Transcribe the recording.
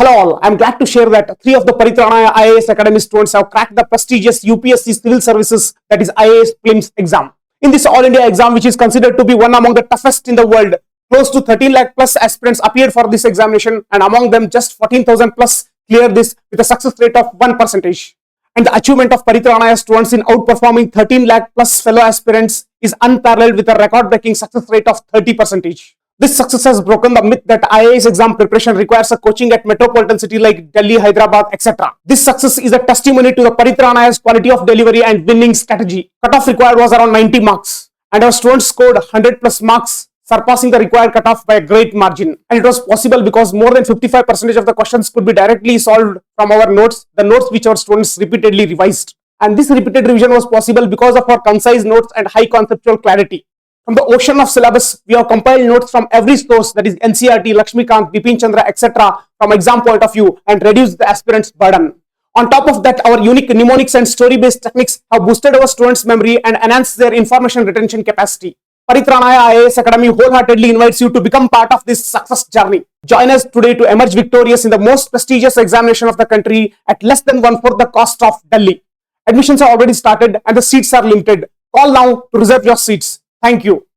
Hello all, I am glad to share that three of the Paritranaya IAS Academy students have cracked the prestigious UPSC Civil Services, that is IAS Prelims exam. In this All India exam, which is considered to be one among the toughest in the world, close to 13 lakh plus aspirants appeared for this examination, and among them just 14,000 plus cleared this with a success rate of 1%. And the achievement of Paritranaya students in outperforming 13 lakh plus fellow aspirants is unparalleled with a record-breaking success rate of 30%. This success has broken the myth that IAS exam preparation requires a coaching at metropolitan city like Delhi, Hyderabad, etc. This success is a testimony to the Paritranaya's quality of delivery and winning strategy. Cutoff required was around 90 marks, and our students scored 100 plus marks, surpassing the required cutoff by a great margin. And it was possible because more than 55% of the questions could be directly solved from our notes, the notes which our students repeatedly revised. And this repeated revision was possible because of our concise notes and high conceptual clarity. From the ocean of syllabus, we have compiled notes from every source, that is NCERT, Lakshmikant, Bipin Chandra, etc. from exam point of view, and reduced the aspirant's burden. On top of that, our unique mnemonics and story-based techniques have boosted our students' memory and enhanced their information retention capacity. Paritranaya IAS Academy wholeheartedly invites you to become part of this success journey. Join us today to emerge victorious in the most prestigious examination of the country at less than 1/4 the cost of Delhi. Admissions are already started and the seats are limited. Call now to reserve your seats. Thank you.